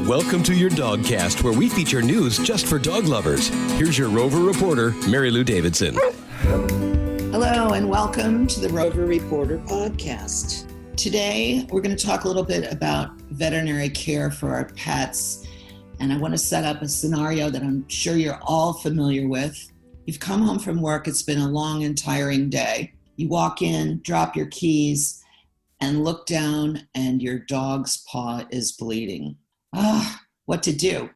Welcome to your Dogcast, where we feature news just for dog lovers. Here's your Rover Reporter, Lou Davidson. Hello, and welcome to the Rover Reporter podcast. Today, we're going to talk a little bit about veterinary care for our pets. And I want to set up a scenario that I'm sure you're all familiar with. You've come home from work. It's been a long and tiring day. You walk in, drop your keys, and look down, and your dog's paw is bleeding. What to do?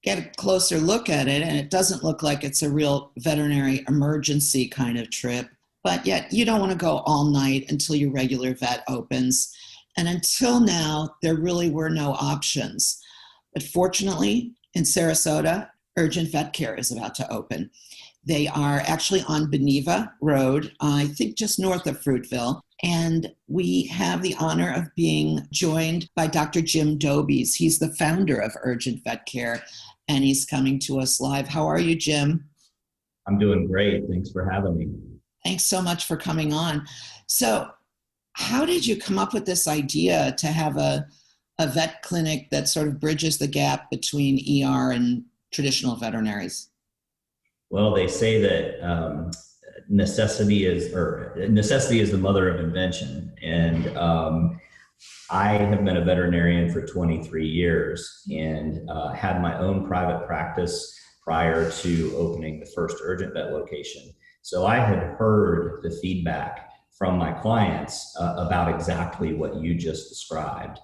Get a closer look at it, and it doesn't look like it's a real veterinary emergency kind of trip, but yet you don't want to go all night until your regular vet opens. And until now, there really were no options. But fortunately, in Sarasota, urgent vet care is about to open. They are actually on Beneva Road, I think just north of Fruitville. And we have the honor of being joined by Dr. Jim Dobies. He's the founder of Urgent Vet Care, and he's coming to us live. How are you, Jim? I'm doing great. Thanks for having me. Thanks so much for coming on. So how did you come up with this idea to have a vet clinic that sort of bridges the gap between ER and traditional veterinaries? Well, they say that necessity is the mother of invention. And I have been a veterinarian for 23 years and had my own private practice prior to opening the first Urgent Vet location. So I had heard the feedback from my clients about exactly what you just described.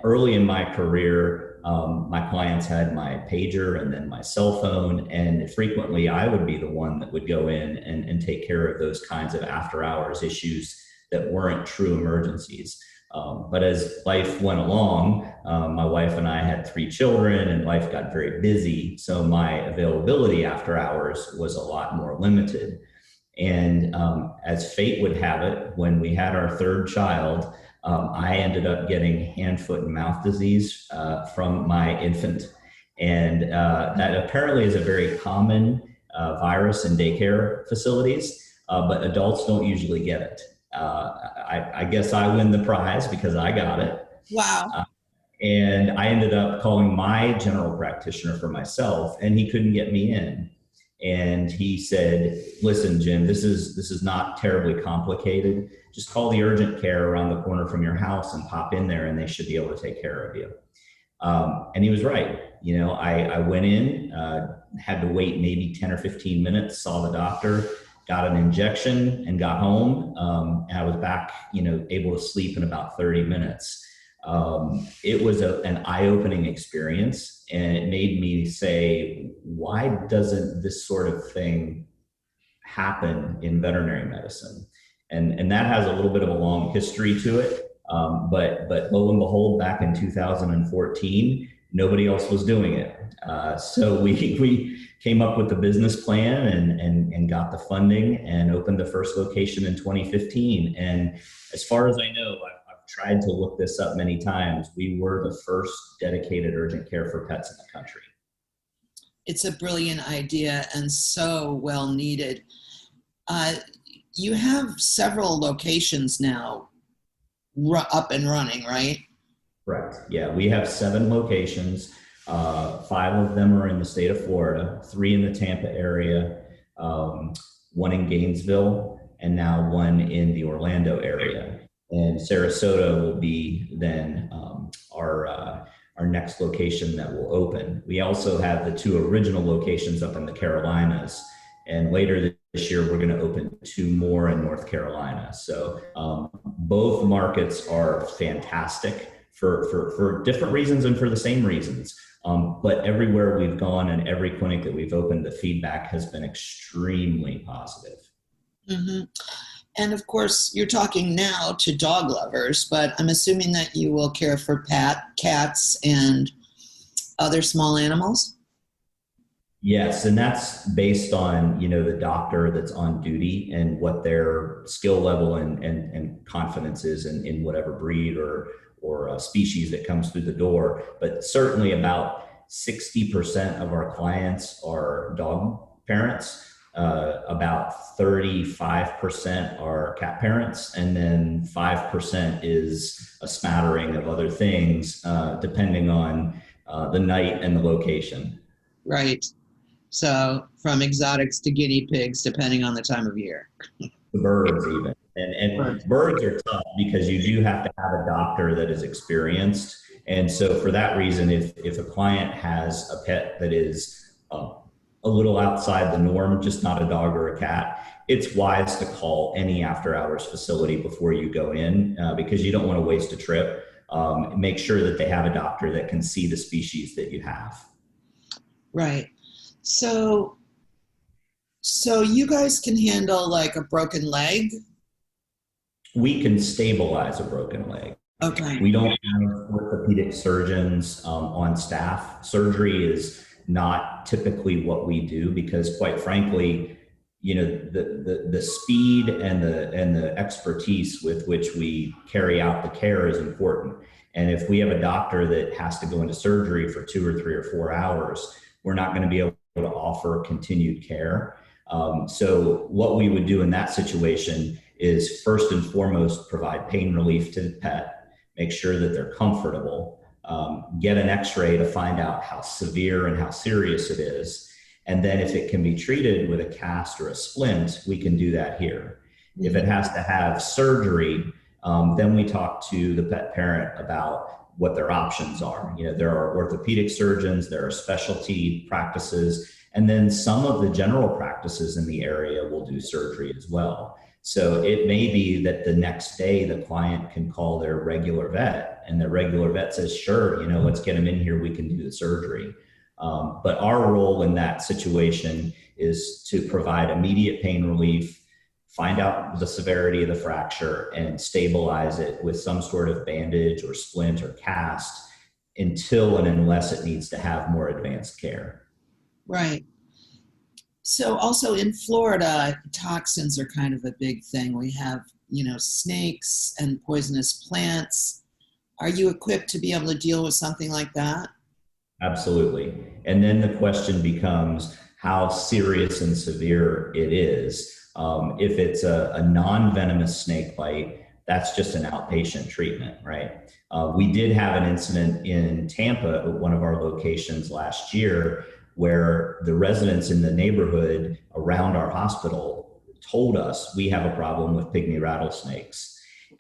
Early in my career, my clients had my pager and then my cell phone, and frequently I would be the one that would go in and take care of those kinds of after-hours issues that weren't true emergencies. But as life went along, my wife and I had 3 children, and life got very busy, so my availability after hours was a lot more limited. And as fate would have it, when we had our 3rd child, I ended up getting hand, foot, and mouth disease from my infant. And that apparently is a very common virus in daycare facilities, but adults don't usually get it. I guess I win the prize because I got it. Wow. And I ended up calling my general practitioner for myself, and he couldn't get me in. And he said, listen, Jim, this is not terribly complicated. Just call the urgent care around the corner from your house and pop in there, and they should be able to take care of you. And he was right. You know, I went in, had to wait maybe 10 or 15 minutes, saw the doctor, got an injection, and got home. And I was back, able to sleep in about 30 minutes. It was an eye-opening experience, and it made me say, why doesn't this sort of thing happen in veterinary medicine? And that has a little bit of a long history to it. But lo and behold, back in 2014, nobody else was doing it. So we came up with the business plan and got the funding and opened the first location in 2015. And as far as I know, I've tried to look this up many times. We were the first dedicated urgent care for pets in the country. It's a brilliant idea and so well needed. You have several locations now up and running, right? Correct. Yeah, we have 7 locations. 5 of them are in the state of Florida, 3 in the Tampa area, 1 in Gainesville, and now 1 in the Orlando area. And Sarasota will be then our next location that will open. We also have the 2 original locations up in the Carolinas, and later this year we're going to open 2 more in North Carolina. So both markets are fantastic for different reasons and for the same reasons. But everywhere we've gone and every clinic that we've opened, the feedback has been extremely positive. Mm-hmm. And of course, you're talking now to dog lovers, but I'm assuming that you will care for cats and other small animals? Yes, and that's based on, the doctor that's on duty and what their skill level and confidence is in whatever breed or species that comes through the door. But certainly about 60% of our clients are dog parents. About 35% are cat parents, and then 5% is a smattering of other things, depending on the night and the location. Right. So from exotics to guinea pigs, depending on the time of year. The birds even. And birds are tough because you do have to have a doctor that is experienced. And so for that reason, if a client has a pet that is a little outside the norm, just not a dog or a cat, it's wise to call any after hours facility before you go in because you don't want to waste a trip. Make sure that they have a doctor that can see the species that you have. Right. So you guys can handle like a broken leg? We can stabilize a broken leg. Okay. We don't have orthopedic surgeons on staff. Surgery is not typically what we do because, quite frankly, you know, the speed and the expertise with which we carry out the care is important. And if we have a doctor that has to go into surgery for 2 or 3 or 4 hours, we're not going to be able to offer continued care. So what we would do in that situation is first and foremost provide pain relief to the pet, make sure that they're comfortable, get an x-ray to find out how severe and how serious it is. And then if it can be treated with a cast or a splint, we can do that here. If it has to have surgery, then we talk to the pet parent about what their options are. You know, there are orthopedic surgeons, there are specialty practices, and then some of the general practices in the area will do surgery as well. So it may be that the next day the client can call their regular vet and the regular vet says, sure, you know, let's get him in here, we can do the surgery. But our role in that situation is to provide immediate pain relief, find out the severity of the fracture and stabilize it with some sort of bandage or splint or cast until and unless it needs to have more advanced care. Right. So also in Florida, toxins are kind of a big thing. We have, you know, snakes and poisonous plants. Are you equipped to be able to deal with something like that? Absolutely. And then the question becomes how serious and severe it is. If it's a non-venomous snake bite, that's just an outpatient treatment, right? We did have an incident in Tampa at one of our locations last year where the residents in the neighborhood around our hospital told us we have a problem with pygmy rattlesnakes.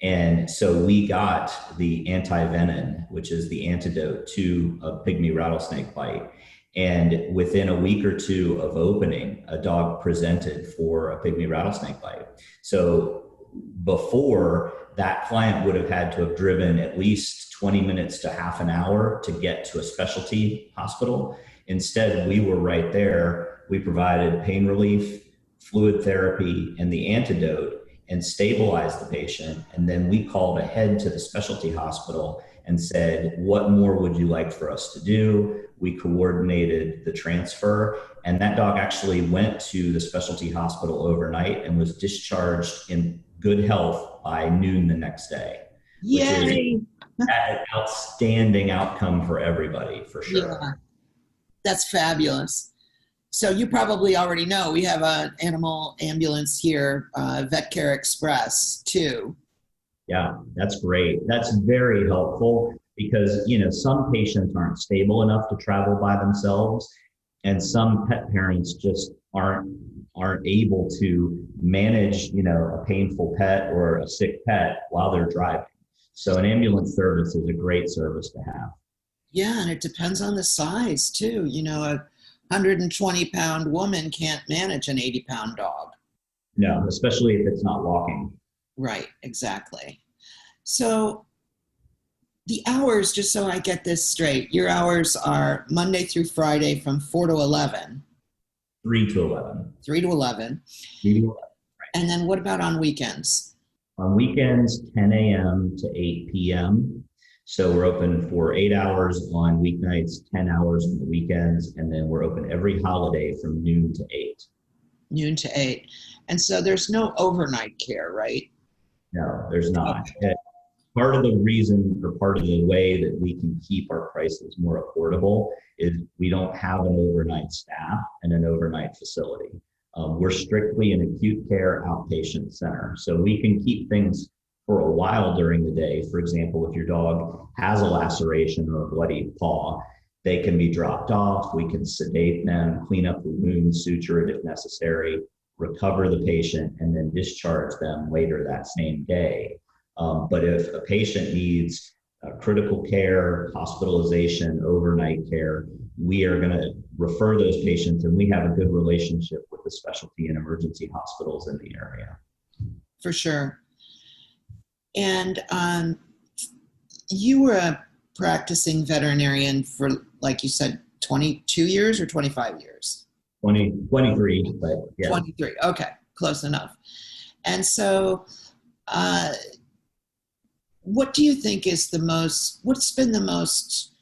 And so we got the anti-venom, which is the antidote to a pygmy rattlesnake bite. And within a week or two of opening, a dog presented for a pygmy rattlesnake bite. So before, that client would have had to have driven at least 20 minutes to half an hour to get to a specialty hospital. Instead, we were right there. We provided pain relief, fluid therapy, and the antidote and stabilized the patient. And then we called ahead to the specialty hospital and said, what more would you like for us to do? We coordinated the transfer, and that dog actually went to the specialty hospital overnight and was discharged in good health by noon the next day. Yay! Which is an outstanding outcome for everybody, for sure. Yeah, that's fabulous. So you probably already know we have an animal ambulance here, Vet Care Express, too. Yeah, that's great. That's very helpful because, you know, some patients aren't stable enough to travel by themselves, and some pet parents just aren't able to manage, you know, a painful pet or a sick pet while they're driving. So an ambulance service is a great service to have. Yeah, and it depends on the size, too. You know, a 120-pound woman can't manage an 80-pound dog. No, especially if it's not walking. Right, exactly. So the hours, just so I get this straight, your hours are Monday through Friday from 4 to 11. 3 to 11. 3 to 11. 3 to 11, right. And then what about on weekends? On weekends, 10 a.m. to 8 p.m. So we're open for 8 hours on weeknights, 10 hours on the weekends, and then we're open every holiday from noon to 8. Noon to 8. And so there's no overnight care, right? No, there's not. Okay. Part of the reason or part of the way that we can keep our prices more affordable is we don't have an overnight staff and an overnight facility. We're strictly an acute care outpatient center. So we can keep things for a while during the day. For example, if your dog has a laceration or a bloody paw, they can be dropped off. We can sedate them, clean up the wound, suture it if necessary, recover the patient, and then discharge them later that same day. But if a patient needs critical care, hospitalization, overnight care, we are going to refer those patients, and we have a good relationship with the specialty and emergency hospitals in the area. For sure. And you were a practicing veterinarian for, like you said, 22 years or 25 years? 23, but yeah. 23, okay, close enough. And so what do you think is what's been the most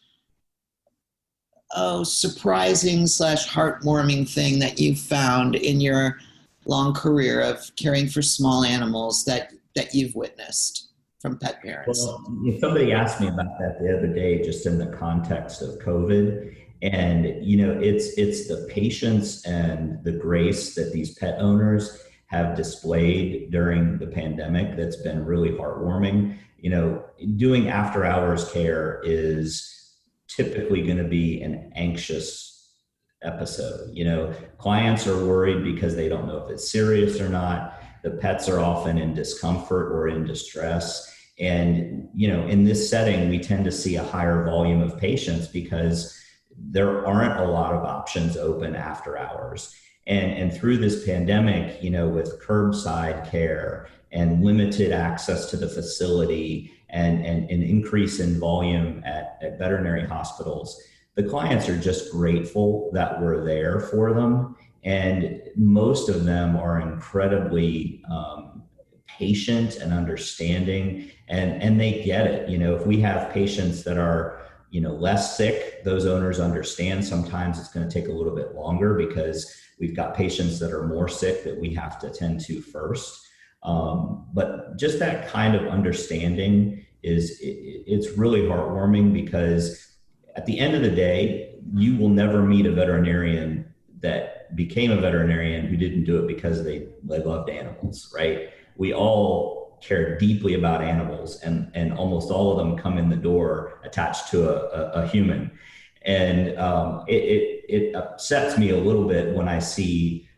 surprising / heartwarming thing that you've found in your long career of caring for small animals that you've witnessed from pet parents? Well, somebody asked me about that the other day, just in the context of COVID. And, it's the patience and the grace that these pet owners have displayed during the pandemic that's been really heartwarming. Doing after hours care is typically going to be an anxious episode. Clients are worried because they don't know if it's serious or not. The pets are often in discomfort or in distress. And, in this setting, we tend to see a higher volume of patients because there aren't a lot of options open after hours. And through this pandemic, with curbside care and limited access to the facility and an increase in volume at veterinary hospitals, the clients are just grateful that we're there for them. And most of them are incredibly patient and understanding, and they get it. If we have patients that are less sick, those owners understand sometimes it's going to take a little bit longer because we've got patients that are more sick that we have to attend to first. But just that kind of understanding it's really heartwarming, because at the end of the day, you will never meet a veterinarian that became a veterinarian who didn't do it because they loved animals, right? We all care deeply about animals, and almost all of them come in the door attached to a human. And it upsets me a little bit when I see,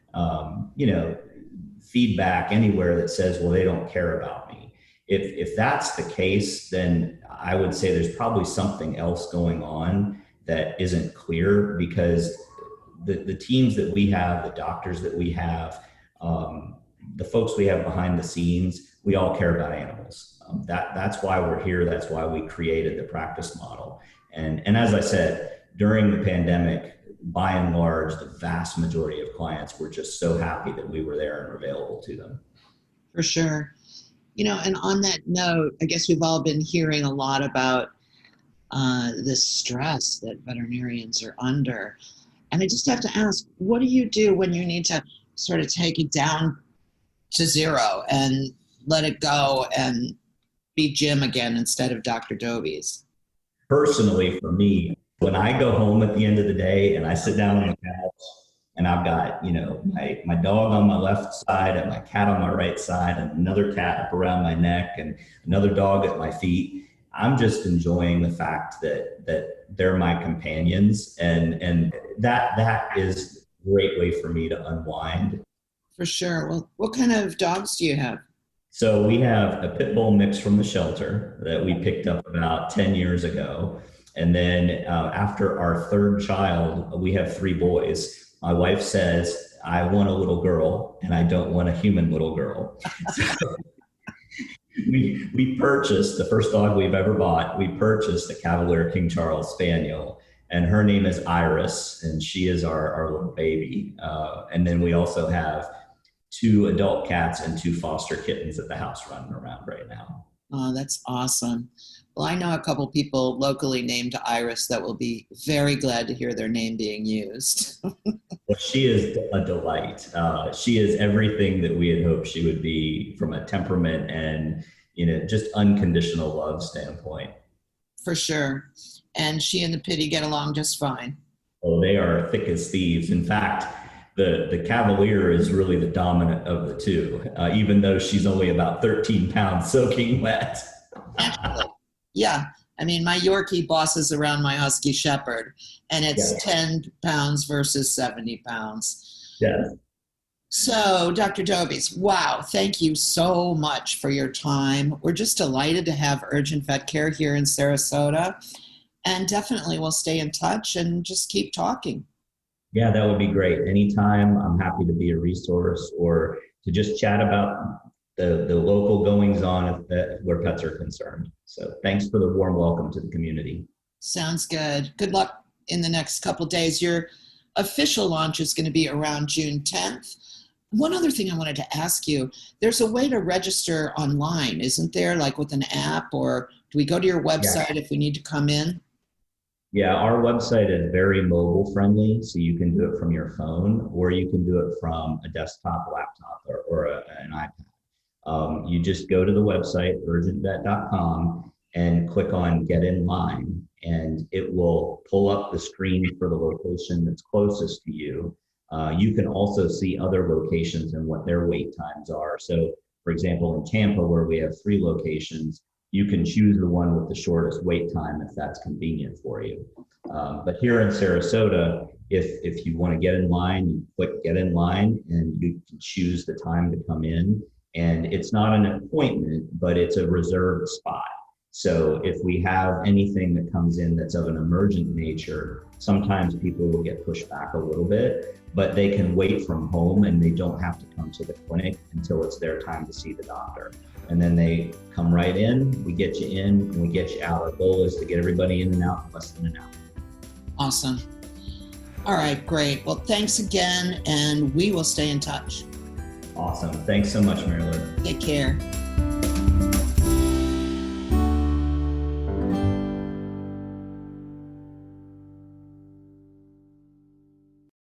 feedback anywhere that says, well, they don't care about me. If that's the case, then I would say there's probably something else going on that isn't clear, because the teams that we have, the doctors that we have, the folks we have behind the scenes, we all care about animals. That's why we're here. That's why we created the practice model. And as I said, during the pandemic, by and large, the vast majority of clients were just so happy that we were there and available to them. For sure. And on that note, I guess we've all been hearing a lot about the stress that veterinarians are under. And I just have to ask, what do you do when you need to sort of take it down to zero and let it go and be Jim again instead of Dr. Dobies? Personally, for me, when I go home at the end of the day and I sit down on the couch and I've got, my dog on my left side and my cat on my right side and another cat up around my neck and another dog at my feet, I'm just enjoying the fact that they're my companions, and that is a great way for me to unwind. For sure. Well, what kind of dogs do you have? So we have a pit bull mix from the shelter that we picked up about 10 years ago. And then after our third child, we have 3 boys. My wife says, I want a little girl and I don't want a human little girl. So we purchased the first dog we've ever bought. We purchased a Cavalier King Charles Spaniel, and her name is Iris, and she is our little baby. And then we also have 2 adult cats and 2 foster kittens at the house running around right now. Oh, that's awesome. Well, I know a couple people locally named Iris that will be very glad to hear their name being used. Well, she is a delight. She is everything that we had hoped she would be from a temperament and, just unconditional love standpoint. For sure. And she and the Pitty get along just fine. Oh, they are thick as thieves. In fact, the Cavalier is really the dominant of the 2, even though she's only about 13 pounds soaking wet. Actually, yeah. I mean, my Yorkie bosses around my Husky Shepherd, and it's 10 pounds versus 70 pounds. Yeah. So, Dr. Dobies, wow, thank you so much for your time. We're just delighted to have Urgent Vet Care here in Sarasota, and definitely we'll stay in touch and just keep talking. Yeah, that would be great. Anytime, I'm happy to be a resource or to just chat about the local goings on where pets are concerned. So thanks for the warm welcome to the community. Sounds good. Good luck in the next couple days. Your official launch is going to be around June 10th. One other thing I wanted to ask you, there's a way to register online, isn't there? Like with an app, or do we go to your website if we need to come in? Yeah, our website is very mobile friendly, so you can do it from your phone or you can do it from a desktop, laptop, or an iPad. You just go to the website, urgentvet.com, and click on Get in Line, and it will pull up the screen for the location that's closest to you. You can also see other locations and what their wait times are. So, for example, in Tampa, where we have 3 locations, you can choose the one with the shortest wait time if that's convenient for you. But here in Sarasota, if you want to get in line, you click Get in Line and you can choose the time to come in. And it's not an appointment, but it's a reserved spot. So if we have anything that comes in that's of an emergent nature, sometimes people will get pushed back a little bit, but they can wait from home and they don't have to come to the clinic until it's their time to see the doctor. And then they come right in, we get you in, and we get you out. Our goal is to get everybody in and out in less than an hour. Awesome. All right, great. Well, thanks again, and we will stay in touch. Awesome. Thanks so much, Mary Lou. Take care.